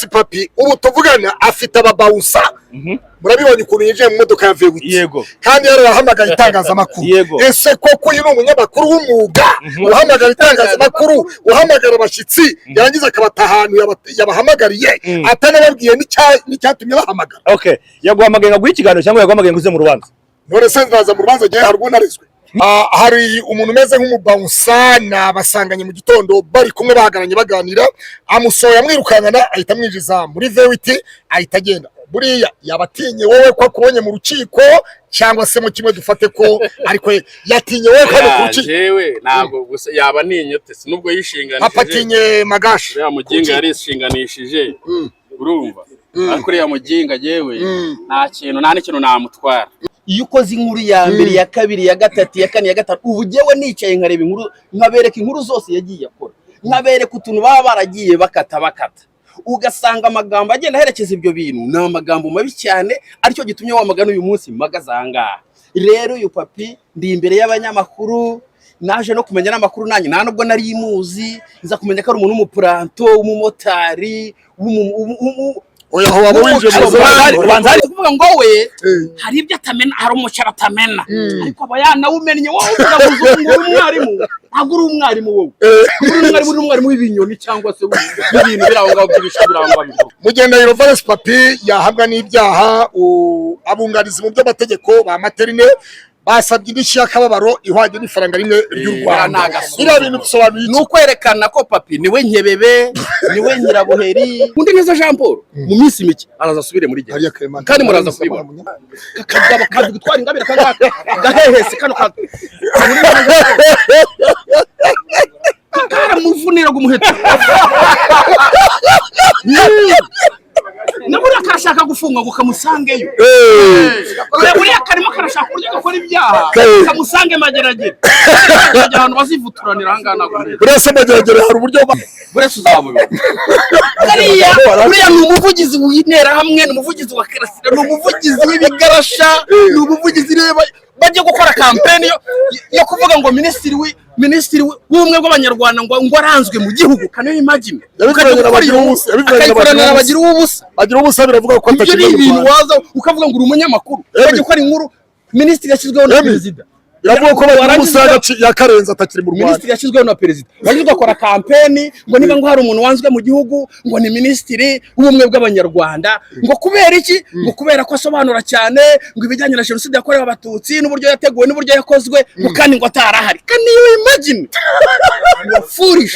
Voice Papi ubu tuvugana afite ababawusa murabibonye ukuntu yinjiye mu modoka ya V8 yego kandi yarahamagaye itangazamakuru ese koko uyu ni umunyamakuru w'umwuga uhamagara itangazamakuru uhamagara abashyitsi yarangiza akabata ahantu yabahamagariye atanababwiye n'icyatumye bahamagara okay yaguhamagaye ngaguha ikiganiro cyangwa yaguhamagaye nguze mu rubanza none se nzaza mu rubanza gihe harwo narizwe hari umuntu umeze nk'umubawusa nabasanganye mu gitondo bari kumwe bahagaranye baganira amusoya amwirukankana ahita amwinjiza muri V8 ahita agenda buriya yabatinye wowe ko akubonye mu rukiko cyangwa se mu kimwe dufate ko ariko yatinye wowe ko mu rukiko jewe ntabwo gusa yaba ninyote nubwo yishinganishije apatinye Magashi ya muginga yarishinganishije urumva ariko ya muginga jewe nta n'ikintu namutwara iyo ukoze inkuru ya mbere ya kabiri ya gatatu ya kane ya gatatu ubu jewe nicaye nkareba inkuru nkabereka inkuru zose yagiye akora nkabereka utuntu baba baragiye bakata ugasanga amagambo agenda aherekeza ibyo bintu ni amagambo mabi cyane aricyo gitumye wamagana uyu munsi magazanga rero uyu Papi ndi imbere y'abanyamakuru naje no kumenya n'amakuru nanjye nta nubwo nari imuzi nza kumenya ko ari umuntu w'umupuranto w'umumotari oya ho waba winjiye mu rubanza ari kuvuga ngo we hari ibyo atamena hari umucara atamena ariko aba yanawumennye wowe uvuga ngo umwarimu ntabwo uri umwarimu wowe uri umwarimu w'ibinyoni cyangwa se ibintu biraho ngaho by'ibishobirangwa Mugendahiro Voice Papi yahabwa n'ibyaha abunganizi mu by'amategeko ba Materine basabye indishyi y'akababaro ihwanye n'ifaranga rimwe ry'u Rwanda ira bintu bisobanuye ni ukwerekana ko Papi niwe nkebebe niwe nyirabuheri undi neza Jean Paul mu minsi mike araza asubire muri gihe kandi muraza kubibona kakagaba kandi gutwara ingabire kangaka gahehese kano karamuvunira gumuheto nabura karashaka gufunga gukamusangeyo buriya karimo karashaka kurya gakora ibyaha kamusange mageragere abantu bazivuturanira hangana burese mageragere hari uburyo burese uzabubona buriya ni umuvugizi w'intera hamwe ni umuvugizi wa Karasira ni umuvugizi w'ibigarasha ni umuvugizi reba bajye gukora campaign yo kuvuga ngo minisitiri w'ubumwe bw'abanyarwanda ngo aranzwe mu gihugu kane imagine bagira ubusa biravuga ko atakiye ibintu waza ukavuga ngo uri umunyamakuru bajye gukora inkuru minisitiri yashyizweho na perezida iravuga ko barangiza yakarenza atakiri mu Rwanda minisitiri yashyizweho na perezida bagiye gukora campaign ngo niba ngo hari umuntu wanzwe mu gihugu ngo ni minisitiri w'ubumwe bw'abanyarwanda ngo kubera iki ngo kubera ko asobanura cyane ngo ibijyanye na jenoside yakorewe abatutsi n'uburyo yateguwe n'uburyo yakozwe ngo kandi ngo atarahari kandi you imagine foolish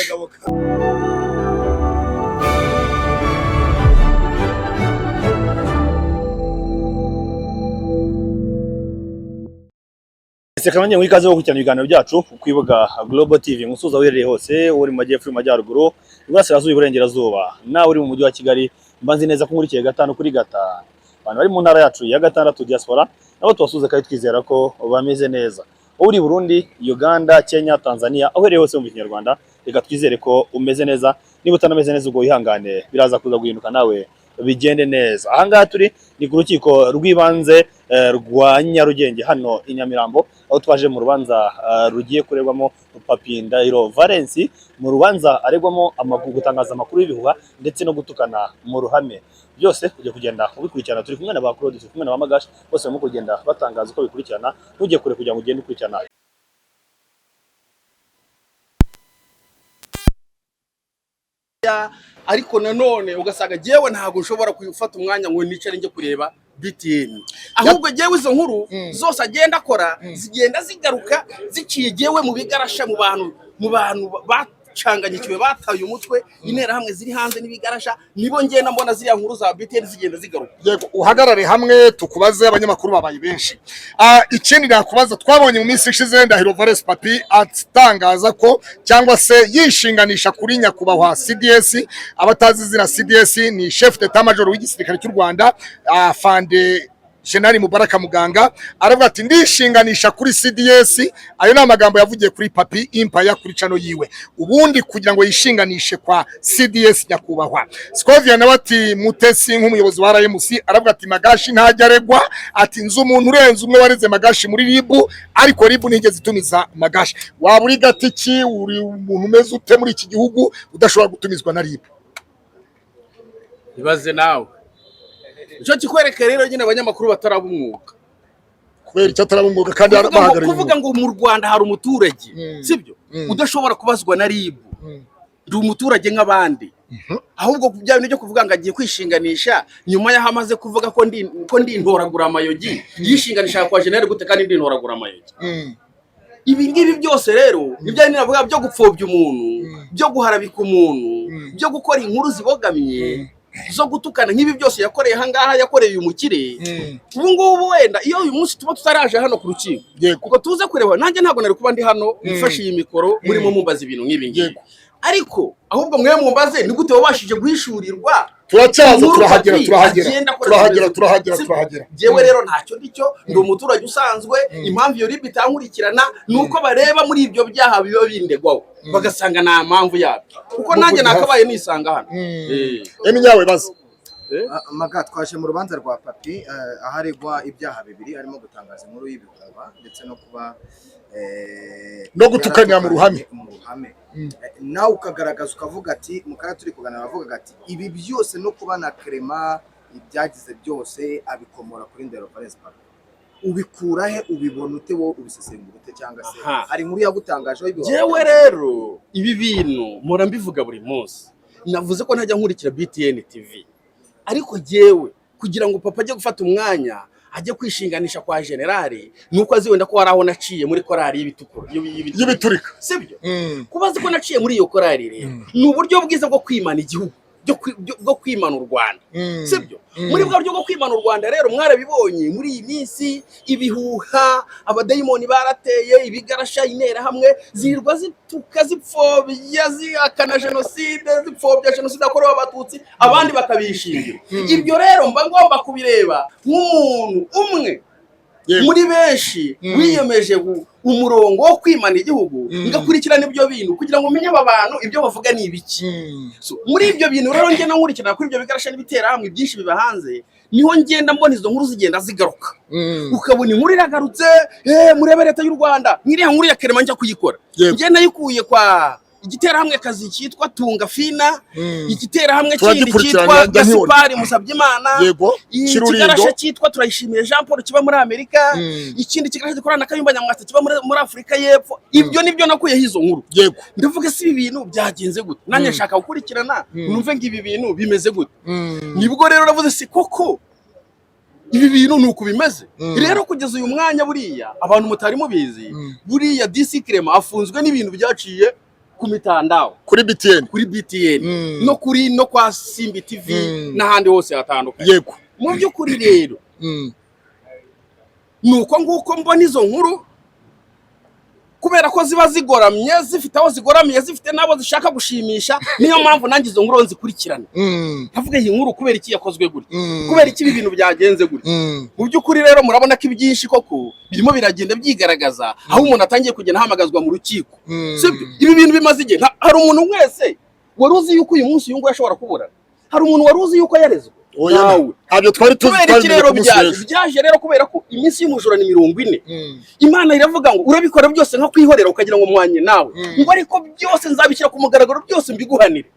Sekamanye wikaze wo kucyana ibiganiro byacu kwibuga Global TV musuza wirereye hose uri mu majyepfo y'amajyaruguru iburasirazuba iburengerazuba nawe uri mu mujyi wa Kigali mbanzi neza ko nkurikiye gatanu kuri gatanu abantu bari mu ntara yacu ya gatandatu diaspora nabo tubasuze kandi twizera ko bameze neza uri Burundi Uganda Kenya Tanzania aho rero hose mu Kinyarwanda reka twizere ko umeze neza niba utanameze neza ubwo wihangane biraza kuza guhinduka nawe bigende neza ahangaha turi ni ku rukiko rw'ibanze rwa Nyarugenge hano i Nyamirambo aho twaje mu rubanza rugiye kuregwamo Papi Ndahiro Valens mu rubanza aregwamo gutangaza amakuru y'ibihuha ndetse no gutukana mu ruhame byose ujye kugenda ubikurikirana turi kumwe na ba Claude turi kumwe na Magashi bose barimo kugenda batangaza uko bikurikirana ntujye kure kugira ngo ugende ukurikirana ariko nanone ugasanga jewe ntago nshobora kufata umwanya ngo nicare nje kureba BTN ahubwo jewe izo nkuru zose agenda akora zigenda zigaruka ziciye jewe mu bigarasha mu bantu bacanganyikiwe bataye umutwe intera hamwe ziri hanze n'ibigarasha nibo ngenda mbona ziriya nkuru za BTN zigenda zigaruka yego uhagarare hamwe tukubaze abanyamakuru babaye benshi ikindi nakubaza twabonye mu minsi ishize Ndahiro Voice Papi atangaza ko cyangwa se yishinganisha kuri nyakubahwa CDS abatazi izina CDS ni chef d'état major w'igisirikare cy'u Rwanda Fande General Mubaraka Muganga aravuga ati ndishinganisha kuri CDS ayo ni amagambo yavugiye kuri Papi Empire kuri chano yiwe ubundi kugira ngo yishinganishe kwa CDS nyakubahwa Scovia nawe ati Mutesi nk'umuyobozi wa RMC aravuga ati Magashi ntajya aregwa ati nzu umuntu urenze umwe wareze Magashi muri ribu ariko ribu ntigeze itumiza Magashi waba uri gatiki uri umuntu umeze ute muri iki gihugu udashobora gutumizwa na ribu ibaze nawe icyo kikwereka rero nyine abanyamakuru bataraba umwuga kubera icyo atarabunguka kandi bahagarariye kuvuga ngo mu Rwanda hari umuturage sibyo udashobora kubazwa na RIB ndi umuturage nk'abandi ahubwo bya bintu byo kuvuga ngo agiye kwishinganisha nyuma yaho amaze kuvuga ko ndi intoragura amayogi yishinganisha kwa general gute kandi ndi intoragura amayogi ibi ngibi byose rero nibyo ninavuga byo gupfobya umuntu byo guharabika umuntu byo gukora inkuru zibogamye zo gutukana nk'ibi byose yakoreye hangaha yakoreye umukire ubu ngubu wenda iyo uyu munsi tuba tutaraje hano ku rukiko kuko tuze kureba nanjye ntabwo nari kuba ndi hano mfashe iyi mikoro murimo mumbaza ibintu nk'ibi ngibi ariko ahubwo mwe mumbaze ni gute wabashije guhishurirwa turacyaza turahagera jewe rero ntacyo ndicyo ndi umuturage usanzwe impamvu iyo RIB itankurikirana nuko bareba muri ibyo byaha biba bindegwaho bagasanga nta mpamvu yabyo kuko nanjye nakabaye nisanga hano nyawe baza Maga twaje mu rubanza rwa Papi aharegwa ibyaha bibiri harimo gutangaza inkuru y'ibihuha ndetse no kuba no gutukanira mu ruhame nawe ukagaragaza ukavuga ati mukara turi kuganira bavuga ati ibi byose no kuba na Clement ibyagize byose abikomora kuri Ndero Valens Papi ubikura he ubibona ute wo ubisesengura ute cyangwa se ari inkuru yagutangaje jewe rero ibi bintu mpora mbivuga buri munsi navuze ko ntajya nkurikira BTN TV ariko jewe kugira ngo papa ajye gufata umwanya ajye kwishinganisha kwa generali nuko azi wenda ko hari aho naciye muri korali y'ibitukura y'ibiturika sibyo kubaza ko naciye muri iyo korali rero ni uburyo bwiza bwo kwimana igihugu bwo kwimana u Rwanda sibyo muri bwa buryo bwo kwimana u Rwanda rero mwarabibonye muri iyi minsi ibihuha abadayimoni barateye ibigarasha intera hamwe zirirwa zituka zipfobya zihakana jenoside zipfobya jenoside yakorewe abatutsi abandi bakabishingira ibyo rero mba ngomba kubireba nk'umuntu umwe muri benshi wiyemeje umurongo wo kwimana igihugu ngakurikirana ibyo bintu kugira ngo umenye aba bantu ibyo bavuga ni ibiki muri ibyo bintu rero ngenda nkurikirana kuri ibyo bigarasha n'ibitera hamwe byinshi biba hanze niho ngenda mbona izo nkuru zigenda zigaruka ukabona inkuru iragarutse murebe leta y'u Rwanda nkiriya nkuru ya Clement njya kuyikora ngenda yikuye kwa igitera hamwe kazi cyitwa Tunga Fina igitera hamwe kindi cyitwa Gaspari Musabyimana ikigarasha cyitwa Turayishimiye Jean Paul kiba muri Amerika ikindi kigarasha gikorana Kayumba Nyamwasa kiba muri Afrika y'Epfo ibyo nibyo nakuye hizo nkuru ndavuga si ibi bintu byagenze gute nanjye nshaka gukurikirana numve ngibi bintu bimeze gute nibwo rero navuze si koko ibi bintu nuko bimeze rero kugeza uyu mwanya buriya abantu mutari mubizi buriya DC Clement afunzwe n'ibintu byaciye ku mitandao kuri BTN no kwa Simbi TV n'ahandi hose hatandukanye mu by'ukuri rero nuko nguko mbona izo nkuru kubera ko ziba zigoramye zifite aho zigoramiye zifite nabo zishaka gushimisha niyo mpamvu nanjye izo nkuru nzikurikirana ndavuga iyi nkuru kubera iki yakozwe guri kubera iki ibintu byagenze guri mu by'ukuri rero murabona ko ibyinshi koko birimo biragenda byigaragaza aho umuntu atangiye kugenda ahamagazwa mu rukiko sibyo ibi bintu bimaze igihe hari umuntu wese wari uzi yuko uyu munsi uyu nguyu ashobora kubura hari umuntu wari uzi yuko yarezwe abyo twari tuzi rero byaje rero kubera ko iminsi y'umujura ni 40 Imana iravuga ngo urabikora byose nka kwihorera ukagira ngo mwanye nawe ngo ariko byose nzabishyira ku mugaragaro byose mbiguhanire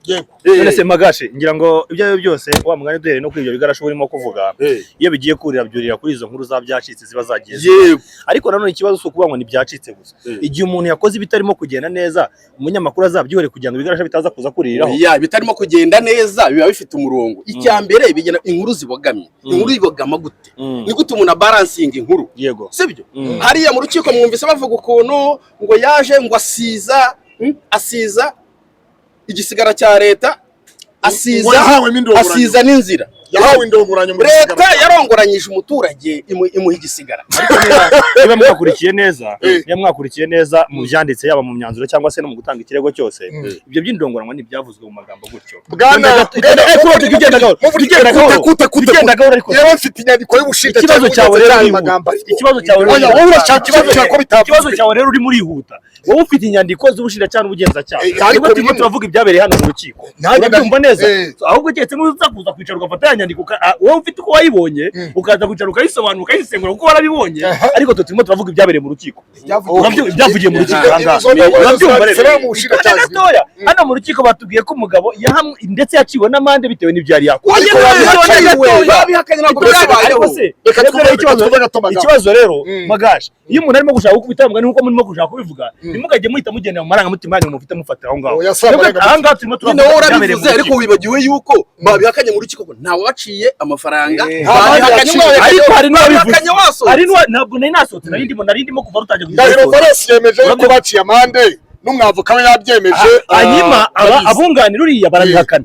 none se Magashe ngira ngo ibyo byose wa mwanya duhere no kwibyo bigarasha urimo kuvuga iyo bigiye kurira byurira kuri izo nkuru za byacitse ziba zagiye ariko nanone ikibazo cyo kuba ngo ni byacitse gusa igihe umuntu yakoze ibitarimo kugenda neza umunyamakuru azabyihore kugira ngo bigarasha bitaza kuza kuririraho bitarimo kugenda neza biba bifite umurongo icyambere inkuru zibogamye inkuru ibogama gute ni gute umuntu balancing inkuru sibyo hariya mu rukiko mwumvise bavuga ukuntu ngo yaje ngo asiza igisigara cya leta asiza n'inzira yahawe indongoranyo muri leta yarongoranyije umuturage imuha igisigara niba mwakurikiye neza mu byanditse yaba mu myanzuro cyangwa se no mu gutanga ikirego cyose ibyo by'indongoranyo ntibyavuzwe mu magambo gutyo yewe mfite inyandiko y'ubushinjacyaha ikibazo cyawe rero urimo urihuta wowe ufite inyandiko z'ubushinjacyaha n'ubugenzacyaha ariko turimo turavuga ibyabereye hano mu rukiko urabyumva neza ahubwo keretse nk'uza kuza kwicara ugafata nyandiko wowe ufite uko wayibonye ukaza kwicara ukayisobanura ukayisengura kuko warabibonye ariko turimo turavuga ibyabereye mu rukiko ibyavugiye mu rukiko gatoya hano mu rukiko batubwiye ko umugabo ndetse yaciwe n'amande bitewe n'ibyo yari yakoze ikibazo rero Magaje iyo umuntu arimo gushaka gukubita mbwa nuko murimo gushaka kubivuga nimugajye muhita mugendera mu marangamutima yanyu mufite mufatira aho ngaho ahangaha turimo turavuga ariko wibagiwe yuko babihakanye mu rukiko ntawe waciye amafaranga ariko hari ntabwo nari nasohotse narindimo kuva rutangiye kugeza Ndahiro Valens yemeje ko baciye amande n'umwavoka we yabyemeje hanyuma abunganira uriya barabihakana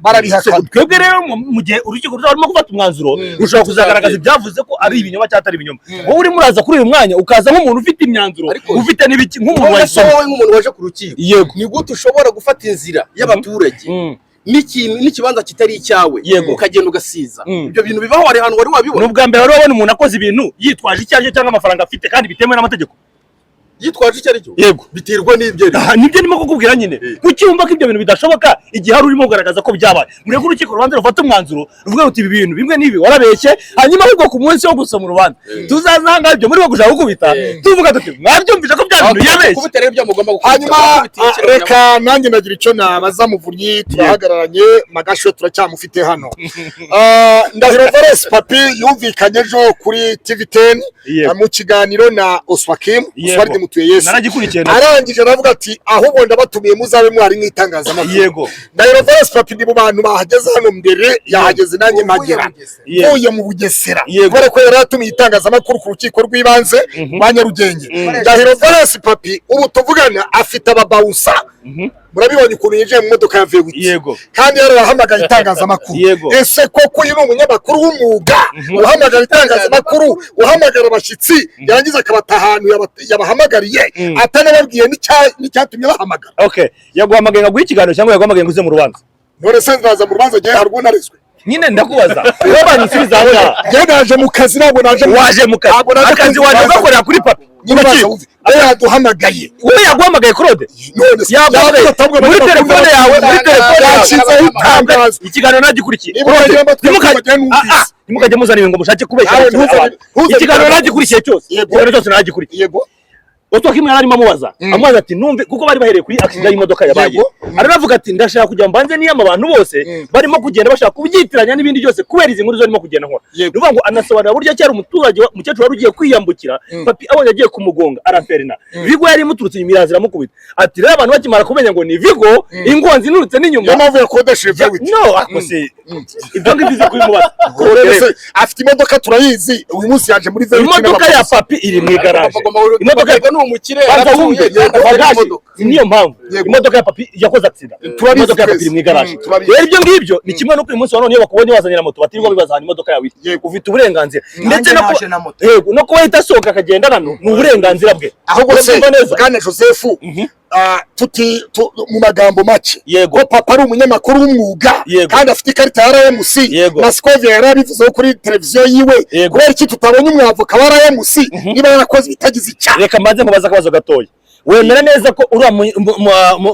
twebwe rero mu gihe urukiko rurimo gufata umwanzuro rushobora kuzagaragaza ibyavuze ko ari ibinyoma cyangwa atari ibinyoma wowe urimo uraza kuri uyu mwanya ukaza nk'umuntu ufite imyanzuro ufite n'ibiki nk'umuntu waje ku rukiko ni gute ushobora gufata inzira y'abaturage n'ikibanza kitari icyawe ukagenda ugasiza ibyo bintu bibaho hari ahantu wari wabibona n'ubwa mbere wari wabona umuntu akoze ibintu yitwaje icyaje cyangwa amafaranga afite kandi bitemewe n'amategeko yitwaje icyo ari cyo yego biterwa n'ibyo nibyo ndimo kukubwira nyine kucyumva ko ibyo bintu bidashoboka igihe hari urimo kugaragaza ko byabaye mureke urukiko urubanza rufata umwanzuro ruvuga ruti ibi bintu bimwe n'ibi warabeshye hanyuma ahubwo ku munsi wo gusoma urubanza tuzaza ahangaha ibyo murimo gushaka gukubita tuvuga tuti mwabyumvise ko bya bintu yabeshye hanyuma reka nanjye nagira icyo nabaza Muvunyi turahagararanye Magasho turacyamufite hano Ndahiro Valens papi yumvikanye ejo kuri TV10 mu kiganiro na Oswakim Yesu arangije aravuga ati ahubwo ndabatumiye muzabe mwari mwitangazamakuru yego Ndahiro Valens papi ndi mu bantu bahageze hano mbere yahageze nanjye magera uye mu Bugesera kubera ko yari atumiye itangazamakuru ku rukiko rw'ibanze rwa Nyarugenge Ndahiro Valens papi ubu tuvugana afite ababawusa murabibonye ukuntu yinjiye mu modoka ya V8 yego kandi yarahamagaye itangazamakuru ese koko uyu ni umunyamakuru w'umwuga uhamagara itangazamakuru uhamagara abashyitsi yarangiza akabata ahantu yabahamagariye atanababwiye n'icyatumye bahamagara yaguhamagaye ngo ikiganiro cyangwa yaguhamagaye ngo uze mu rubanza none se nzaza mu rubanza gihe harwo narizwe nyine ndakubaza wowe nsubiza aho ngaho naje mu kazi ntabwo waje mu kazi akazi waje ugakorera kuri papi yaduhamagaye wowe yaguhamagaye Claude muri telefone yawe yashyizeho itangazo ikiganiro nagikurikiye nimukajya muzana ngo mushake kubeshya ikiganiro nagikurikiye cyose ikiganiro cyose nagikurikiye Oswakim yararimo amubaza ati numve kuko bari bahereye kuri accident y'imodoka yabaye aranavuga ati ndashaka kujya mbanze niyama abantu bose barimo kugenda bashaka kubyitiranya n'ibindi byose kubera izi nkuru zarimo kugenda nkora nuvuga ngo anasobanura buryo cyari umuturage mukecuru wari ugiye kwiyambukira papi abonye agiye kumugonga araferina Vigo yari muturutse inyuma iraza iramukubita ati rero abantu bakimara kumenya ngo ni Vigo ingonzi inurutse n'inyuma yamavuye yakodeshe V8 no akose ibyo ngibize kubimubaza afite imodoka turayizi uyu munsi yaje muri V8 imodoka ya papi iri mu garage imodoka umukire niyo mpamvu imodoka ya papi yakoze accident imodoka ya papi iri mu garage rero ibyo ngibyo ni kimwe no ku munsi wa none bakubonye bazanye na moto batirirwa bibazana imodoka yawe ufite uburenganzira ndetse no kuba itasohoka akagenda nano ni uburenganzira bwe ahubwo se Bwana Joseph mu magambo make ko papa ari umunyamakuru w'umwuga kandi afite ikarita ya RMC na Scovia yarabivuze kuri televiziyo yiwe kubera iki tutabonye umwavoka wa RMC niba yarakoze bitagize icyaha reka mbanze mubaza akabazo gatoya wemera neza ko uri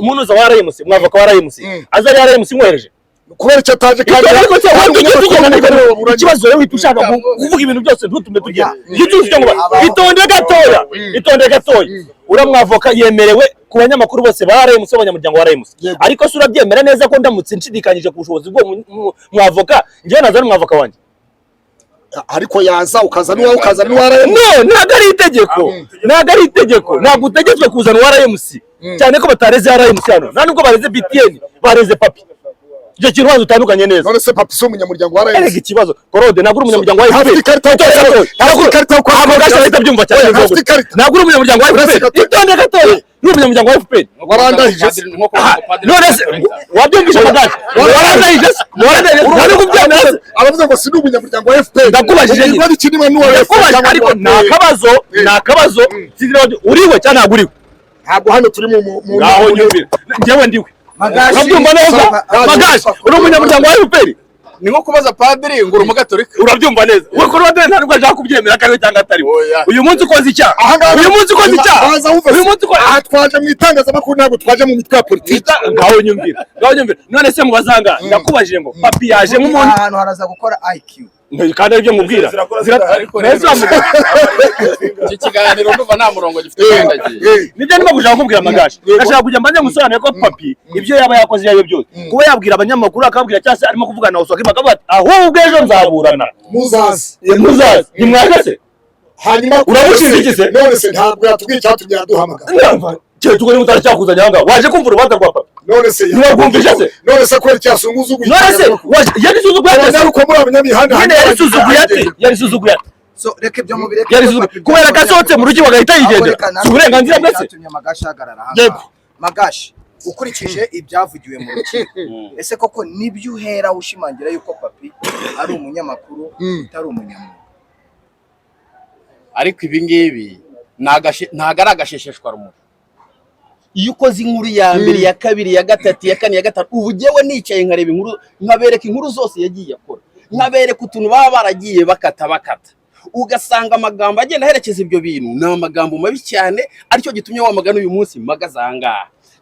munuza wa RMC mwavoka wa RMC aza ari RMC mwereje kubera icyo ataje kandi ikibazo rero ushaka kuvuga ibintu byose ntutume tugenda itonde gatoya uramwavoka yemerewe ku banyamakuru bose ba RMC abanyamuryango wa RMC ariko se urabyemera neza ko ndamutse nshidikanyije ku bushobozi bwo mwavoka njyewe nazana umwavoka wanjye ariko yaza ukaza n'uwa RMC ntabwo ari itegeko ntabwo utegetswe kuzana uwa RMC cyane ko batareze RMC hano nta nubwo bareze BTN bareze papi icyo kintu wazo utandukanye neza none se papi so umunyamuryango wa RMC erega ikibazo Claude ntabwo uri umunyamuryango wa FPR afite ikarita ko amagasa ahita byumva cyane ntabwo uri umunyamuryango wa FPR itonde gatoya uri umunyamuryango wa FPR warandahije none se wabyumvisha Magaje warandahije wari kubyemeza aravuze ngo si umunyamuryango wa FPR ndakubajije niba ikinima n'uwa FPR ariko nakabazo uriwe cyane ntabwo uriwe ntabwo hano turi mu ngaho nyumvira njyewe ndiwe Magaje uri umunyamuryango wa FPR ni nko kubaza padiri ngo umugatolika urabyumva neza we ko rode ntabwo ashaka kubyemera kandi cyangwa atari uyu munsi ukoze icyaha uyu munsi ukoze icyaha uyu munsi ukoze aha twaje mu itangazamakuru ntabwo twaje mu mitwe ya politiki ngaho nyumvira none se mubazanga ndakubajije ngo papi yaje nk'umuntu ahantu haraza gukora IQ kandi aribyo mubwira iki kiganiro ndumva nta murongo gifite kandagiye nibyo ndimo gushaka kubwira Magashi ndashaka kujya mbanze gusobanura ko papi ibyo yaba yakoze yayo byose kuba yabwira abanyamakuru akabwira cyase arimo kuvugana na Osoki bakavuga ati ahubwo ejo nzaburana muzazi nimwagase hanyuma uramushize none se ntabwo yatubwiye cyatumye yaduhamagara tugore mutaracyakuzanya hanga waje kumva urubanza rwa papa none se ntiwabwumvise se none se kweri cyasунguza none se yari suzuguye ate uko muri abanyamihanda yari suzuguye ate so reke byo mubire kubera ko asohotse mu rugi bagahita yigendera si uburenganzira bwe se Magashi ahagarara hanga Magashi ukurikije ibyavugiwe mu rukiko ese koko nibyo uhera ushimangira yuko papi ari umunyamakuru utari umunyamakuru ariko ibi ngibi ntago ari agashesheshwa rumuri iyo ukoze inkuru ya mbere ya kabiri ya gatatu ya kane ya gatanu ubu jewe nicaye nkareba inkuru nkabereka inkuru zose yagiye akora nkabereka utuntu baba baragiye bakata ugasanga amagambo agenda aherekeza ibyo bintu ni amagambo mabi cyane aricyo gitumye wamagana uyu munsi magazanga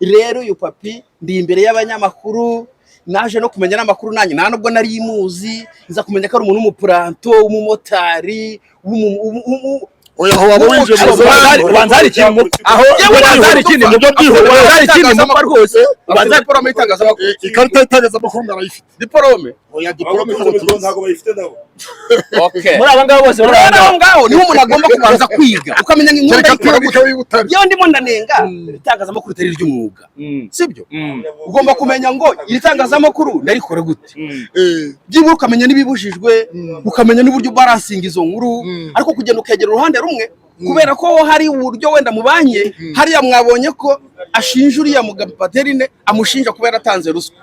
rero uyu papi ndi imbere y'abanyamakuru naje no kumenya n'amakuru nanjye nta nubwo nari imuzi nza kumenya ko ari umuntu w'umupuranto w'umumotari oya ho waba winjiye mu ubanzari kintu aho ubanzari kintu mu byo bwiho ubanzari kintu mu rwose ubanzari diplome itangazamakuru ikarita itangazamakuru ndarayifite diplome oya diplome ntabwo bayifite nabo okay muri abangabo bose muri abangabo niho umuntu agomba kubanza kwiga ukamenya nk'inkuru ndayikora iyo ndimo ndanenga itangazamakuru itari ry'umwuga sibyo ugomba kumenya ngo iri tangazamakuru ndarikora gute byibura ukamenya n'ibibujijwe ukamenya n'uburyo baransinga izo nkuru ariko kugenda ukegera uruhande rumwe kubera ko hari uburyo wenda mubanye hariya mwabonye ko ashinja uriya mugabo Paterine amushinja kubera atanze ruswa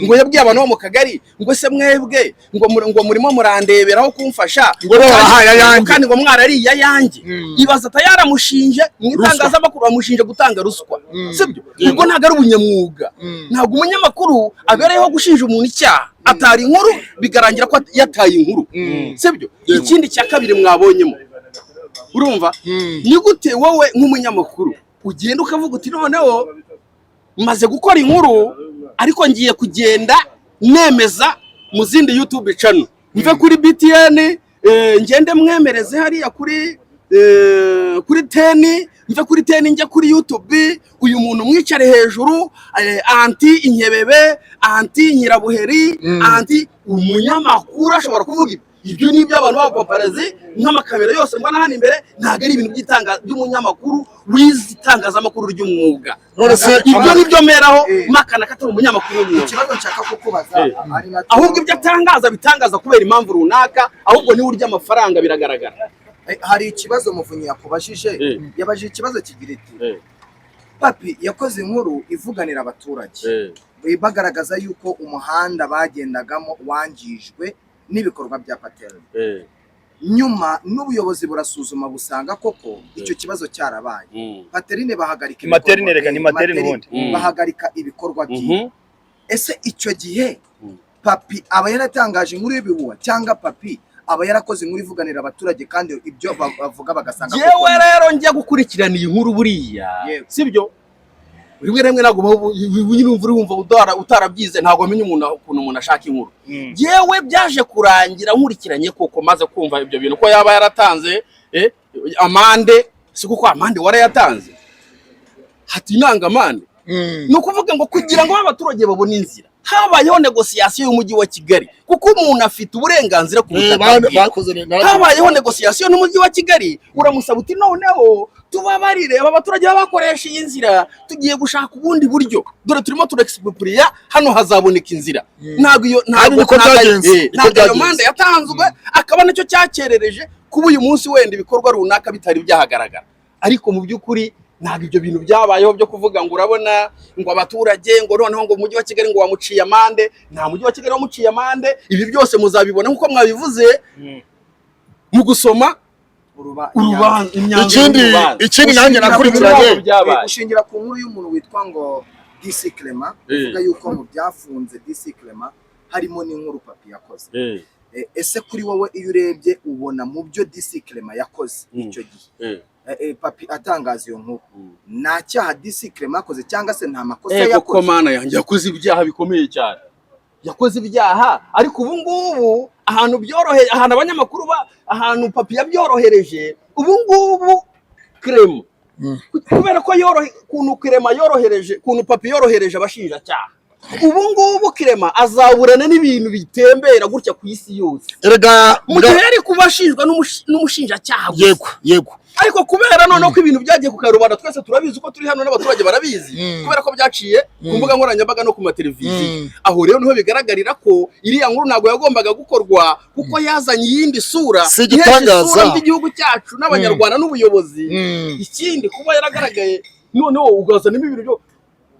ngo yabwiye abantu bo mu kagari ngo se mwebwe ngo murimo murandeberaho kumfasha kandi ngo mwarariye yanjye ibaza atayara amushinje mwitangazamakuru amushinje gutanga ruswa sibyo ubwo ntago ari ubunyamwuga ntago umunyamakuru abereyeho gushinja umuntu icyaha atari inkuru bigarangira ko yataye inkuru sibyo ikindi cya kabiri mwabonyemo urumva ni gute wowe nk'umunyamakuru ugenda ukavuga uti noneho maze gukora inkuru ariko ngiye kugenda nemeza mu zindi YouTube channel mve kuri BTN ngende mwemereze hariya kuri 10 mve kuri 10 njya kuri YouTube uyu muntu mwicare hejuru anti inkebebe anti nyirabuheri anti umunyamakuru ashobora kuvuga ibyo ni by'abantu b'abapaparazi nk'amakamera yose mbona hano imbere ntago ari ibintu by'umunyamakuru w'itangazamakuru ry'umwuga ibyo ni byo meraho makana katari umunyamakuru w'umwuga ikibazo nshaka kukubaza ahubwo ibyo atangaza bitangaza kubera impamvu runaka ahubwo ni urya amafaranga biragaragara hari ikibazo Muvunyi yakubajije yabajije ikibazo kigira iti papi yakoze inkuru ivuganira abaturage bagaragaza yuko umuhanda bagendagamo wangijwe n'ibikorwa bya Paterine nyuma n'ubuyobozi burasuzuma busanga koko icyo kibazo cyarabaye Paterine bahagarika bahagarika ibikorwa bye ese icyo gihe papi aba yaratangaje inkuru y'ibihuha cyangwa papi aba yarakoze inkuru ivuganira abaturage kandi ibyo bavuga bagasanga yewe rero njya gukurikirana iyi nkuru buriya sibyo rimwe rimwe ntabwo urumva utarabyize ntabwo amenya ukuntu umuntu ashaka inkuru yewe byaje kurangira nkurikiranye koko maze kumva ibyo bintu ko yaba yaratanze amande si kuko amande warayatanze hati inanga amande ni ukuvuga ngo kugira ngo abaturage babone inzira habayeho negosiyasiyo y'umujyi wa Kigali kuko umuntu afite uburenganzira ku butaka habayeho negosiyasiyo n'umujyi wa Kigali uramusaba uti noneho tubabarire aba baturage bakoresha iyi nzira tugiye gushaka ubundi buryo dore turimo turexpropriate hano hazaboneka inzira ntago manda yatanzwe akaba nicyo cyakerereje kuba uyu munsi wenda ibikorwa runaka bitari byahagaragara ariko mu by'ukuri ntabwo ibyo bintu byabayeho byo kuvuga ngo urabona ngo abaturage ngo noneho ngo umujyi wa Kigali ngo wamuciye amande nta mujyi wa Kigali wamuciye amande ibi byose muzabibona nkuko mwabivuze mu gusoma ikindi nanjye nakurikiranye ushingira ku nkuru y'umuntu witwa ngo DC Clement uvuga yuko mu byafunze DC Clement harimo n'inkuru papi yakoze. Ese kuri wowe iyo urebye ubona mu byo DC Clement yakoze icyo gihe papi atangaza iyo nkuru nta cyaha DC Clement yakoze cyangwa se nta makosa yakoze? Ko mana yanjye yakoze ibyaha bikomeye cyane, yakoze ibyaha, ariko ubu ngubu ahantu byoroheje, ahantu abanyamakuru ahantu papi yabyorohereje ubu ngubu Clement kubera ko kuntu Clement yorohereje, kuntu papi yorohereje abashinjacyaha, ubu ngubu Clement azaburana n'ibintu bitembera gutya ku isi yose. Erega mu gihe yari kubashinjwa n'umushinjacyaha. Yego ariko kubera none ko ibintu byagiye ku karubanda, twese turabizi uko turi hano n'abaturage barabizi, kubera ko byaciye ku mbuga nkoranyambaga no ku mateleviziyo. Aho rero niho bigaragarira ko iriya nkuru ntabwo yagombaga gukorwa, kuko yazanye iyindi sura, isura y'igihugu cyacu n'abanyarwanda n'ubuyobozi. Ikindi kuba yaragaragaye noneho ugazanamo ibintu byo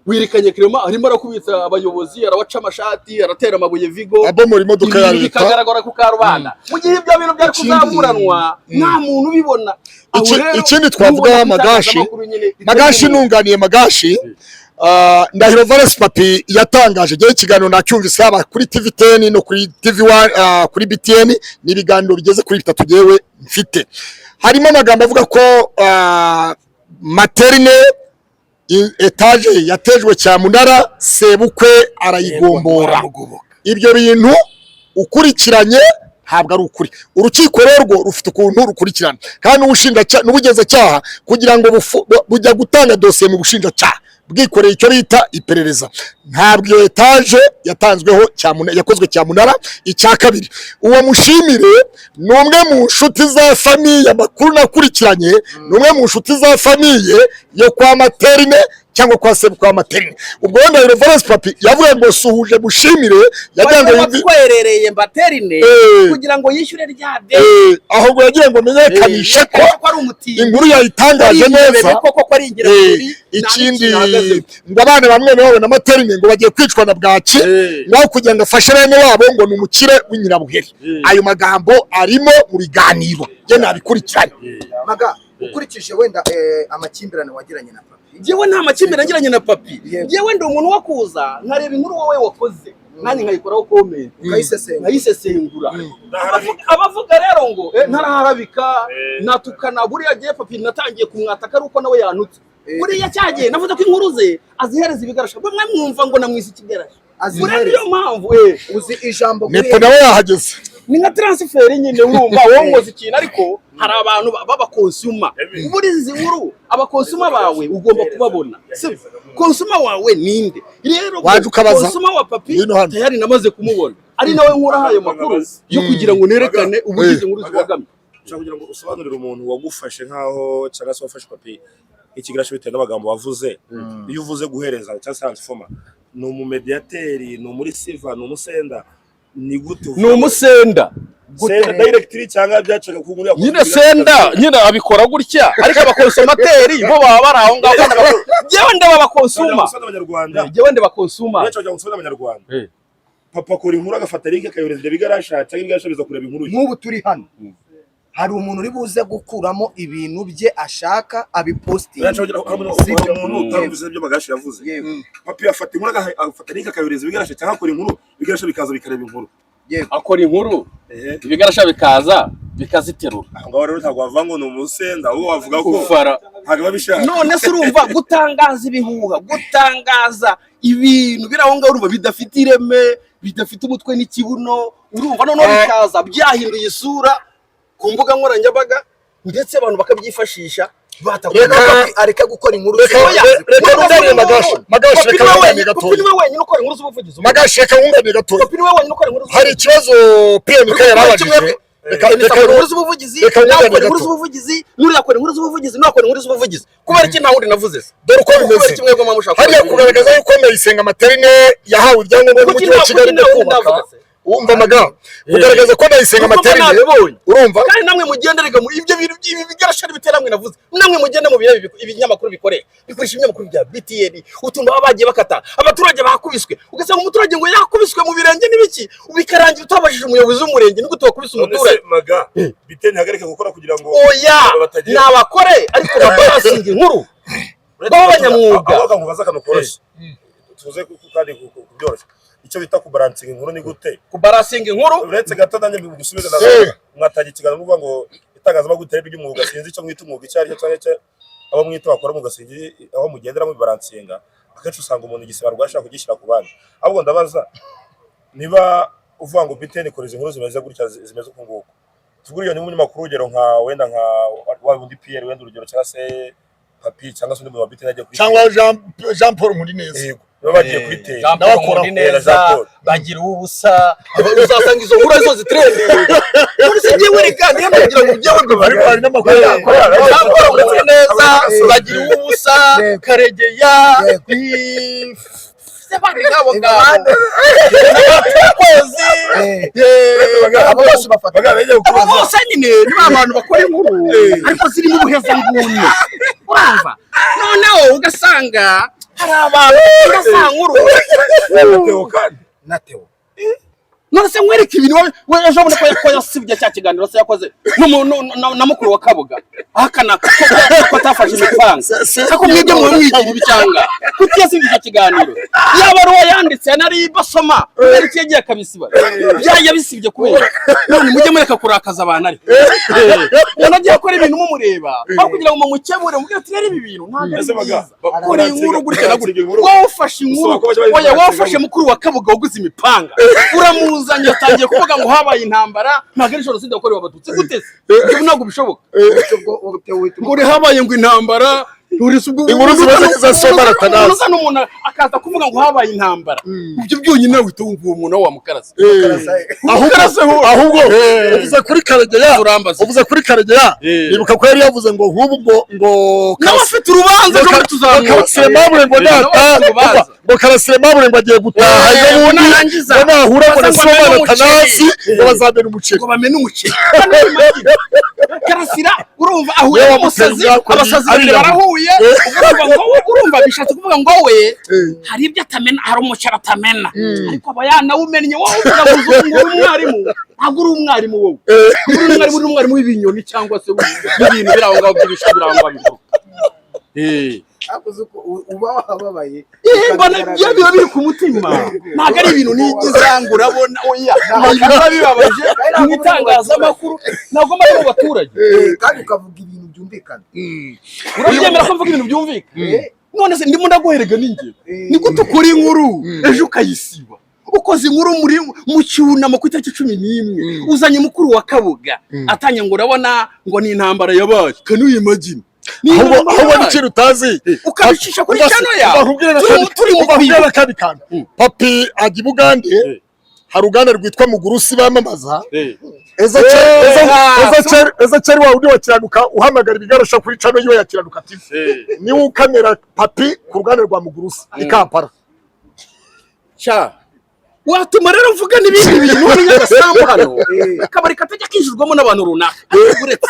wirikanye Clement arimo arakubitsa abayobozi, arabaca amashati, aratera amabuye Vigo, abo muri modoka ya leta, bikagaragara ku karubanda. Mu gihe ibyo bintu byari kuzaburanwa nta muntu ubibona. Ikindi twavuga Magashi nunganiye Magashi, Ndahiro Valens papi yatangaje gihe ikiganiro nacyumvise haba kuri TV10 no kuri TV1 kuri BTN, ni ibiganiro bigeze kuri 3 yewe mfite. Harimo amagambo avuga ko materne etage yatejwe cyamunara sebukwe arayigombora. Ibyo bintu ukurikiranye ntabwo ari ukuri. Urukiko rero rufite ukuntu rukurikirana, kandi n'ubugenzacyaha kugira ngo bujya gutanga dosiye mu bushinjacyaha bwikoreye icyo bita iperereza. Ntabwo iyo etage yakozwe cyamunara. Icya kabiri, uwo Mushimire ni umwe mu nshuti za famiye, amakuru nakurikiranye ni umwe mu nshuti za famiye yo kwa materne cyangwa kwa sebukwe wa materne. Ubwo Ndahiro Valens papi yavuye ngo suhuje Mushimire, yagiye ngo twerereye materne kugira ngo yishyure rya de, ahubwo yagiye ngo menyekanishe ko inkuru yayitangaje neza koko ko ari ingirakamaro. Ikindi ngo abana bamwe babona materne ngo bagiye kwicwa na bwaki, naho kugira ngo afashe bene wabo ngo ni umukire w'inyirabuheri. Ayo magambo arimo mu biganiro je nabikurikiranye. Maga ukurikije wenda amakimbirane wagiranye na papi? Jewe nta makimbirane nagiranye na papi. Jewe ndi umuntu wakuza nkareba inkuru wowe wakoze, nanjye nkayikoraho comment, nkayisesengura. Abavuga rero ngo ntaraharabika natukana, buriya gihe papi natangiye kumwataka ari uko nawe yanutse. Buriya cyagiye navuze ko inkuru ze azihereza ibigarasha, bamwe mwumva ngo namwise ikigarasha. Buriya niyo mpamvu uzi ijambo nepo nawe yahageze, ni nka transfer nyine, urumva wongoza ikintu, ariko hari abantu baba consumer. Muri izi nkuru aba consumer bawe ugomba kubabona. Consumer wawe ninde? Rero consumer wa papi tayari namaze kumubona, ari nawe nkura hayo makuru yo kugira ngo nerekane ubugize nkuru zibagamye. Kugira ngo usobanurire umuntu wagufashe nkaho cyangwa se wafashe papi ikigarasho bitewe n'amagambo wavuze. Iyo uvuze guhereza cyangwa transformer, ni umumediateri, ni muri Silva, ni umusenda, ni gute? Ni umusenda directory cyangwa byacaga ku nkuru nyine senda nyine abikora gutya, ariko abakonsomateri bo baba bari aho ngaho kandi jewe ndaba abakonsuma, jewe ndaba abakonsuma byacaga gusoma abanyarwanda. Papa kuri inkuru agafata link akayoreza bigarasha cyangwa ibigarasha biza kureba inkuru. Nk'ubu turi hano hari umuntu uri buze gukuramo ibintu bye ashaka abiposting. Sibyo umuntu utavuze ibyo Magashi yavuze. Papi afata inkuru agafata link akayoreza bigarasha cyangwa akora inkuru bigarasha bikaza bikareba inkuru. Akora inkuru ibigarasha bikaza bikaziterura. Ngaho rero ntabwo wavuga ngo ni umusenda, ahubwo wavuga ko ufara ntabwo babishaka. None se urumva gutangaza ibihuha, gutangaza ibintu biraho ngaho urumva bidafite ireme, bidafite umutwe n'ikibuno, urumva none bikaza byahinduye isura ku mbuga nkoranyambaga, ndetse abantu bakabyifashisha areka gukora inkuru. Reka nunganire Magashi reka wungane gato. Papi niwe wenyine ukora inkuru z'ubuvugizi. Magashi reka wungane gato. Papi niwe wenyine ukora inkuru. Hari ikibazo PNK yarabajije. Reka inkuru z'ubuvugizi, nakora inkuru z'ubuvugizi, nurakora inkuru z'ubuvugizi, nakora inkuru z'ubuvugizi. Kubera iki nta wundi navuze se? Dore uko bimeze. Hariya kugaragaza yuko Ndayisenga materne yahawe ibyangombwa n'umujyi wa Kigali byo kubaka. Umva Maga, kugaragaza ko Ndayisenga materne urumva kandi namwe mugenderega mu ibyo bintu bigarashari biteramwe navuze, namwe mugende mu bihe ibinyamakuru bikoreye bikoresha ibinyamakuru bya BTN, utuntu babagiye bakata abaturage bakubiswe, ugasanga umuturage ngo yakubiswe mu birenge n'ibiki, ubikarangira utabajije umuyobozi w'umurenge n'uko tubakubise umuturage. Maga BTN hagarika gukora kugira ngo nabakore ariko babasinga inkuru b'abanyamwuga. Aho kangubaza kano koroshye tuze kandi kubyoroshya. icyo bita kubalansinga inkuru ni gute kubarasinga inkuru uretse gato nanjye gusubiza mwatangiye ikiganiro muvuga ngo itangazamakuru itari ry'umwuga sinzi icyo mwita umwuga icyo ari cyo cyane cyo abo mwita bakora mu gasingi aho mugendera mu balansinga akenshi usanga umuntu igisima rwashaka kugishyira ku bandi ahubwo ndabaza niba uvuga ngo BTN ikoreza inkuru zimeze gutya zimeze uko nguko tuguriye n'umunyamakuru urugero nka wenda nka wa wundi Pierre wenda urugero cyangwa se Papi cyangwa se undi mu BTN ajya kuri cyangwa Jean Paul Murineza bagiye kuri tele n'abakora neza bagira ubusa uzasanga izo nkuru zo zitrende muri se giye rekandi yamugira ngo byewe bwo ariko hari n'amakuru n'abakora neza bagira ubusa karegeya sebari ngabo ngabo kwezi abo bose bafata abo bose nyine ni abantu bakora inkuru ariko ziri mu buheza nguni urumva noneho ugasanga hari abantu ugasanga inkuru nateo none se nkwereka ibintu we ejo bundi ko yasibye cya kiganiro se yakoze na mukuru wa Kabuga ahakana ko atafashe imifaranga sako mwebwe mu mwigira ibicanga kutiyasibye icyo kiganiro yaba ari yanditse nari basoma ari cyegiye akabisiba byaje bisibye kubera none mujye mureka kurakaza abantu ari nagiye akora ibintu mumureba aho kugira ngo mumukebure mubwire ati rero ibi bintu ntabwo kuri inkuru gutya na gutya wafashe inkuru oya wafashe mukuru wa Kabuga uguze imipanga uramuzanye atangiye kuvuga ngo habaye intambara ntabwo ari jenoside yakorewe abatutsi gute se ntabwo bishoboka ngo habaye ngo intambara inkuru zimaze somara tanazi n'umuntu akaza kuvuga ngo habaye intambara ibyo byonyine wita wumva uwo muntu wa mukarase ahubwo uvuze kuri Karegeya nibuka ko yari yavuze ngo nk'ubu ngo n'abafite urubanza rwo tuzamuka ngo Karasemabure ngo agiye gutaha ngo nahura ngo na somara tanazi ngo bazamena umuceri Karasira urumva ahuye n'umusazi abasazi barahuye urumva bishatse kuvuga ngo we hari ibyo atamena hari umuceri atamena ariko aba yanawumennye wowe uvuga ngo umwarimu ntabwo uri umwarimu wowe uri umwarimu w'ibinyoni cyangwa se ibintu biraho ngaho by'ibishya birangwa bivuga akoze uba wababaye mbona biba biri ku mutima ntabwo ari ibintu nigizanga urabona oya ntabwo bibabaje mu itangazamakuru ntabwo mari mu baturage kandi ukavuga ibintu byumvikana urabyemera ko mvuga ibintu byumvikana none se ndimo ndaguherega n'ingero ni gute ukora inkuru ejo ukayisiba ukoze inkuru mu cyunamo ku itariki 11 uzanye mukuru wa Kabuga atanye ngo urabona ngo ni intambara yabaye kanu yimagine ahubwo n'ikintu utazi ukabicisha kuri channel ya turi mu bahura kandi Papi ajya Bugande hari uruganda rwitwa Mugurusi bamamaza Ezekiel wa undi wakiranuka uhamagara ibigarasha kuri channel yiwe yakiranuka TV ni ukamera Papi ku ruganda rwa Mugurusi ikampara cha watuma rero mvuga n'ibindi bintu n'inyagasamba hano akabari katajya kinjirwamo n'abantu runaka uretse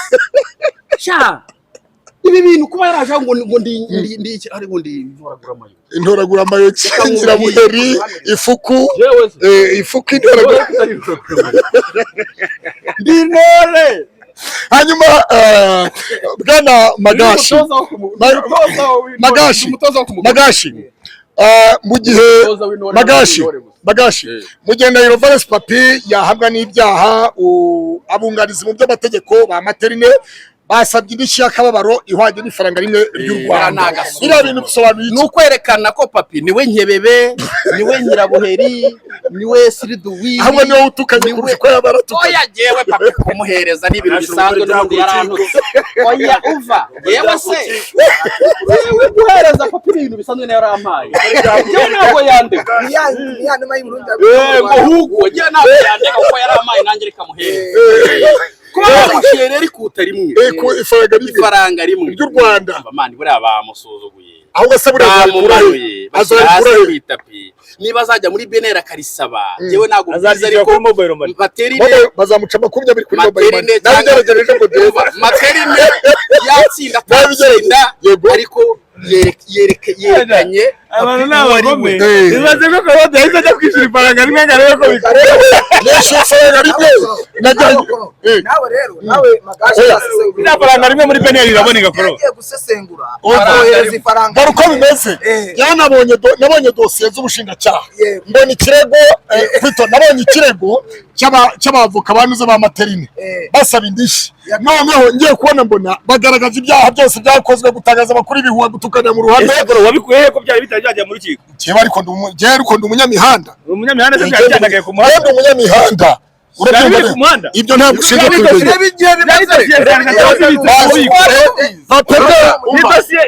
cha ibi bintu kuba yaraje ngo ndi ari ngo ndi intoragura mayo kinzira muheri ifuku intoragura dinore hanyuma bwana Magashi mu gihe Magashi mu gihe Ndahiro Valens Papi yahabwa n'ibyaha abunganizi mu by'amategeko ba Materine basabye indishyi y'akababaro ihwanye n'ifaranga rimwe ry'u Rwanda ira bintu bisobanuye ni ukwerekana ko Papi niwe Nkebebe niwe Nyirabuheri niwe Siriduwi ahubwo niwe utukanye kurusha ko yabaratuka oya jewe Papi kumuhereza n'ibintu bisanzwe n'undi yarantutse oya uva yewe se wewe guhereza Papi ibintu bisanzwe nayo yarampaye jewe ntabwo yandeka niyandema y'Uburundi ngo hugo jewe ntabwo yandeka kuko yarampaye nanjye reka muhereza kuba bamushyire ari kutarimwe ifaranga rimwe ry'u Rwanda bamani buriya bamusuzuguye ahubwo se buriya azakurahe itapi niba azajya muri BNR akarisaba yewe ntabwo biza ariko Materine bazamuca 20 kuri mobile money nagerageje ngo Materine yatsinda atsinda ariko yerekanye abantu n'abagome bibaze ko Claude yahise ajya kwishyura ifaranga rimwe ngarebe ko bikareba nesho ifaranga rimwe nawe rero nawe magaje ina faranga rimwe muri peneri iraboneka koro yagiye gusesengura arohereza ifaranga dore uko bimeze yewe nabonye dosiye z'ubushinjacyaha mbona ikirego nabonye ikirego cy'abavoka banuze ba materine basaba indishyi noneho ngiye kubona mbona bagaragaza ibyaha byose byakozwe gutangaza amakuru ibihuha gutukana mu ruhame wabikuye ko byari bitajya mu rukiko jewe ariko ndi umunyamihanda se byajyanaga ku muhanda ndi umunyamihanda ibyo ntabwo ushinzwe kubimenya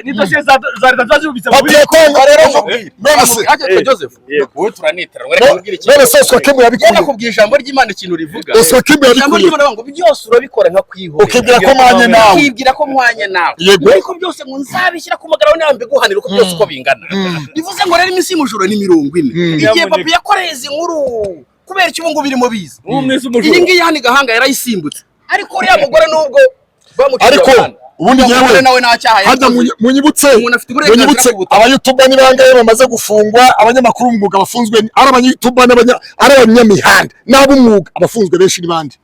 ni dosiye za leta zibitse mu batiyatanga rero none se Joseph wowe turanitera wereka kubwira iki none se Swakimu yabikuye nakubwiye ijambo ry'Imana ikintu rivuga Swakimu ijambo yabikuye ry'Imana ngo byose urabikora nka kwihora ukibwira ko mwanye nawe ukibwira ko mwanye nawe Yego. ariko byose ngo nzabishyira ku magaraho nawe mbiguhanira uko byose uko bingana bivuze ngo rero iminsi y'umujura ni 40 igihe papa yakoreye izi nkuru kubera icyo ngo birimo biza iyi ngiyi hano igahanga yarayisimbutse ariko uriya mugore nubwo ariko ubundi yewe nawe nta cyaha hajya munyibutse abayutuba nibangaye bamaze gufungwa abanyamakuru b'umwuga bafunzwe ari abanyutuba ari abanyamihanda n'ab'umwuga abafunzwe benshi ni bande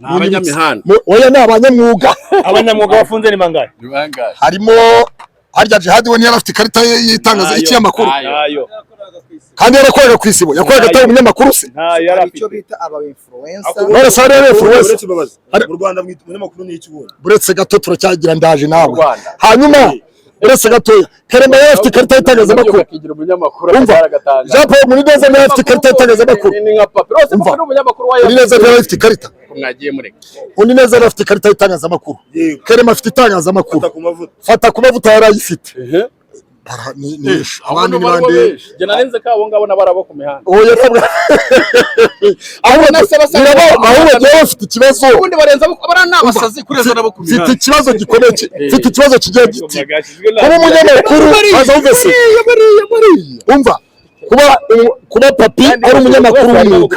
abanyamihanda oya ni abanyamwuga bafunze ni bangahe harimo harya Jihad we niyo afite ikarita yitangaza ikinyamakuru kandi yarakorera ku isibo yakorera atari umunyamakuru se icyo bita aba influencer none se ari influencer mu Rwanda umunyamakuru ni iki ubundi buretse gato turacyagira ndaje nawe hanyuma buretse gato Karema yari afite ikarita y'itangazamakuru akigira umunyamakuru Jean Paul Munideza yari afite ikarita y'itangazamakuru ni nka papa rose ko umunyamakuru wa Munideza yari afite ikarita mwagiye mureka Munideza yari afite ikarita y'itangazamakuru Karema afite itangazamakuru fata ku mavuta yari ayifite abandi ni bande je narenze ka abo ngabo nabarabo ku mihanda oya ahubwo jewe ufite ikibazo ubundi barenza baranabasazi kureza nabo ku mihanda mfite ikibazo gikomeye mfite ikibazo kigiye giti kuba umunyamakuru aza umve se umva kuba papi ari umunyamakuru w'umwuga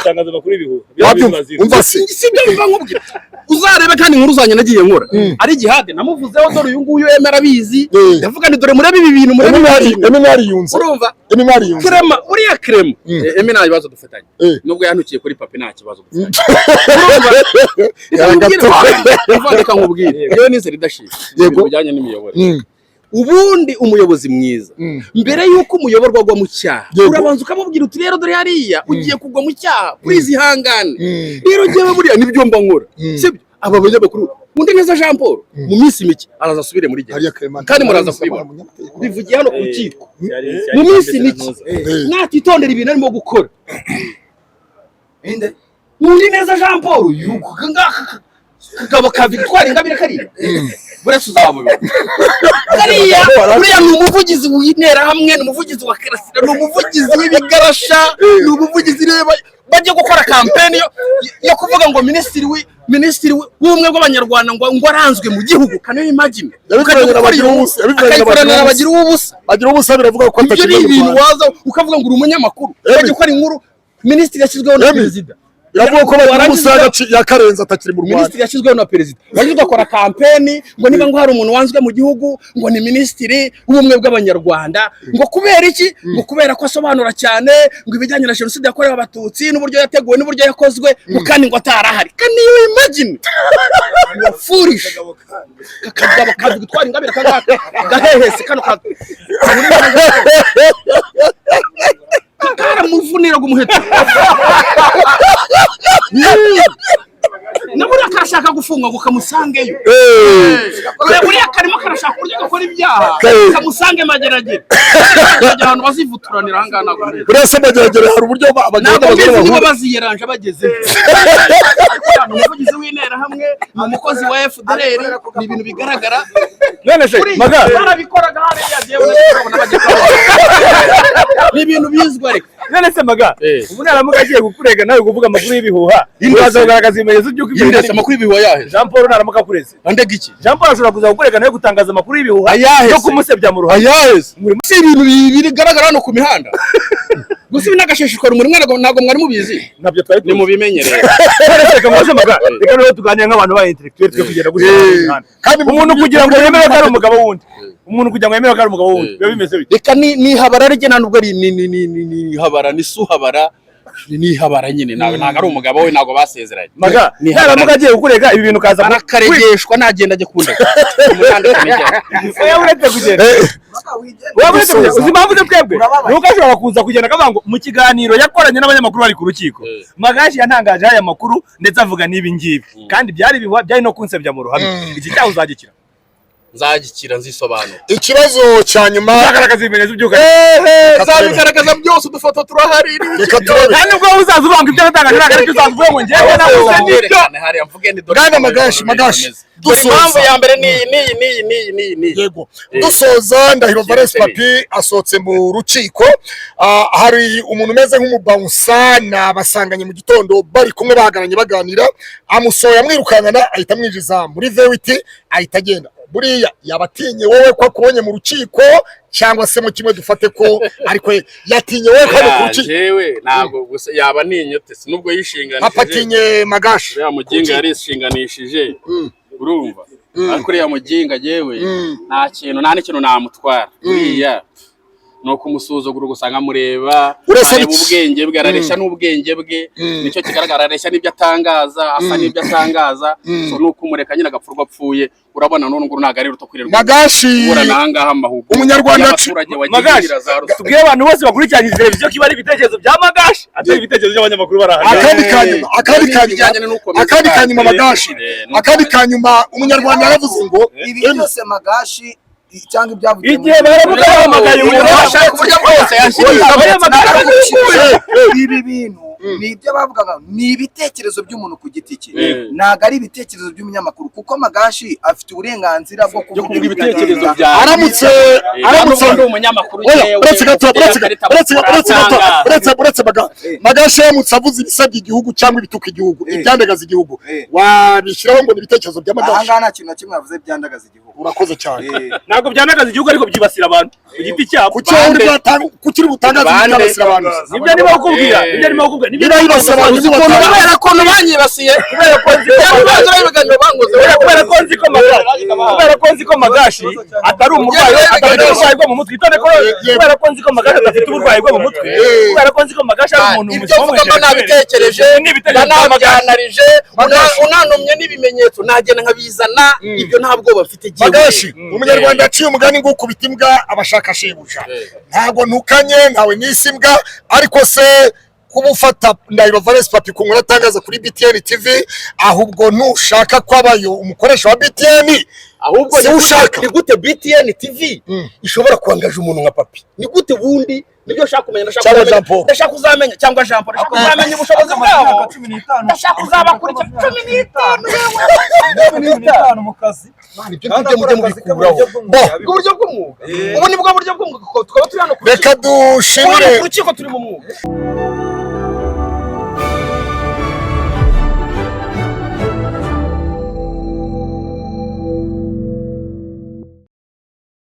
umva se sibyo biva nkubwira uzarebe kandi inkuru zanjye nagiye nkora ari Jihad namuvuzeho dore uyu nguyu yemera bizi ndavuga ni dore murebe ibi bintu murebe Eminari yunze urumva Krema uriya Krema Emi nta bibazo dufatanye nubwo yantukiye kuri papi nta kibazo dufatanye reka nkubwire yewe nize leadership bijyanye n'imiyoborere ubundi umuyobozi mwiza mbere yuko umuyoborwa agwa mu cyaha urabanza ukamubwira uti rero dore hariya ugiye kugwa mu cyaha kwizihangane rero ngewe buriya nibyo mba nkora sibyo aba banyamakuru undi neza Jean Paul mu minsi mike araza asubire muri gereza kandi muraza kubibona bivugiye hano ku rukiko mu minsi mike natitondera ibintu arimo gukora undi neza Jean Paul kagabo ka Victoire Ingabire kariya buretse uzabubona kariya uriya ni umuvugizi w'intera hamwe ni umuvugizi wa Karasira ni umuvugizi w'ibigarasha ni umuvugizi bajye gukora campaign yo kuvuga ngo minisitiri w'ubumwe bw'abanyarwanda ngo aranzwe mu gihugu kane imagine yabikorana bagira ubusa biravuga ko atakiri ibintu waza ukavuga ngo uri umunyamakuru bajye gukora inkuru minisitiri yashyizweho na perezida iravuga ko bamusaga yakarenza atakiri mu Rwanda minisitiri yashyizweho na perezida baje gukora campaign ngo niba ngo hari umuntu wanzwe mu gihugu ngo ni minisitiri w'ubumwe bw'abanyarwanda ngo kubera iki ngo kubera ko asobanura cyane ngo ibijyanye na jenoside yakorewe abatutsi n'uburyo yateguwe n'uburyo yakozwe ngo kandi ngo atarahari kandi you imagine foolish kakagabo ka Victoire Ingabire kangaka gahehese kano karamuvunira gumuheto nabura kashaka gufunga ngo kamusangeyo buriya karimo karashaka uburyo gakora ibyaha kamusange mageragere abantu bazivuturanira ahangana buriya se mageragere hari uburyo abagenda niba baziyeranje bageze umuvugizi w'intera hamwe ni umukozi wa FDLR ni ibintu bigaragara none se maga barabikoraga hariya jewe n'abona bagekora ni ibintu bizwa ariko none se maga ubu naramuga agiye gukurega nawe kuvuga amakuru y'ibihuha uraza kugaragaza ibimenyetso by'uko imbere amakuru y'ibihuha yahe Jean Paul naramuka kureze andega iki Jean Paul ashobora kuza gukurega nawe gutangaza amakuru y'ibihuha yo kumusebya mu ruhame si ibintu bigaragara hano ku mihanda gusa ibi n'agashishikwa rumuri ntabwo mwari mubizi nabyo twari ni mubimenyereye reka mubaze maga reka rero tuganire nk'abantu ba intellectuel twe kugenda gushaka kandi umuntu kugira ngo yemere ko ari umugabo wundi umuntu kugira ngo yemere ko ari umugabo wundi biba bimeze bite reka ni habara rege nubwo ari ni habara ni suhabara ni habara nyine ntabwo ari umugabo we ntabwo basezeranye maga naramuka agiye gukurega ibi bintu kaza akaregeshwa nagenda ajya kunda uretse kugenda uzi impamvu ze twebwe nuko ashobora kuza kugenda akavuga ngo mu kiganiro yakoranye n'abanyamakuru bari ku rukiko Magashi yantangaje aya makuru ndetse avuga n'ibi ngibi kandi byari no kunsebya mu ruhame iki cyaho uzagikira nzagikira nzisobanura ikibazo cya nyuma zagaragaza ibimenyetso by'uko zabigaragaza byose udufoto turahari kandi ubwo uzaza ubanga ibyo natangaje ntabwo ariko uzaza uvuga ngo njyewe nabuze n'ibyo Bwana Magashi impamvu ya mbere ni yego dusoza Ndahiro Valens Papi asohotse mu rukiko hari umuntu umeze nk'umubawunsa nabasanganye mu gitondo bari kumwe bahagaranye baganira amusohoye amwirukankana ahita amwinjiza muri vewiti ahita agenda buriya yabatinye wowe ko akubonye mu rukiko cyangwa se mu kimwe dufate ko ariko yatinye wowe ko mu rukiko jewe ntabwo gusa yaba ninyote nubwo yishinganishije apatinye Magashi ya muginga yarishinganishije urumva ariko ya muginga jewe nta n'ikintu namutwara buriya no kumusuzugura gusanga mureba areba ubwenge bwe arareshya n'ubwenge bwe nicyo kigaragara areshya n'ibyo atangaza asa n'ibyo atangaza so nuko umureka nyine agapfurwa apfuye urabona none ngo ntago ari ruto kwirirwa Magashi urananga amahugu umunyarwanda Magashi tubwiye abantu bose bakurikiranye televiziyo kiba ari ibitekerezo bya Magashi atari ibitekerezo by'abanyamakuru barahari akandi kanyuma Magashi akandi kanyuma umunyarwanda yaravuze ngo ibi byose Magashi cyangwa ibyavugiye igihe baravuga bahamagaye bashaka uburyo bwose ibi bintu ni ibyo bavugaga ni ibitekerezo by'umuntu ku giti cye ntabwo ari ibitekerezo by'umunyamakuru kuko Magashi afite uburenganzira bwo kuvuga ibitekerezo bya aramutse ndi umunyamakuru uretse Magashi yamutse avuze ibisabye igihugu cyangwa ibituka igihugu ibyandagaza igihugu wabishyiraho ngo ni ibitekerezo bya Magashi aha ngaha nta kintu na kimwe yavuze byandagaza igihugu urakoze cyane ntabwo byandagaza igihugu ariko byibasira abantu ku giti cyabo kuki uri butangaza byibasira abantu nibyo niba ukubwira niba yibasira abantu kubera ko banyibasiye kubera ko nzi ko Magashi atari umurwayi bwo mu mutwe kubera ko nzi ko Magashi adafite uburwayi bwo mu mutwe kubera ko nzi ko Magashi ari umuntu ibyo mvuga mba nabitekereje nanabyanarije unanumye n'ibimenyetso nagenda nkabizana ibyo nta bwoba mfite Magashi umunyarwanda yaciye umugani ngo ukubita imbwa abashaka shebuja ntabwo ntukanye ntawe n'isi imbwa ariko se kubufata Ndahiro Valens Papi ku nkuru atangaza kuri BTN TV ahubwo nushaka ko abayo umukoresha wa BTN ahubwo ni gute BTN TV ishobora kwangaje umuntu nka Papi ni gute bundi nibyo shaka kumenya ndashaka kuzamenya cyangwa Jean Paul ndashaka kuzamenya ubushobozi bwabo ndashaka kuzabakurikira 15 mu kazi ibyo mujye mubikuraho uburyo bw'umwuga ubu ni bwo buryo bw'umwuga twaba turi hano reka dushimire urukiko turi mu mwuga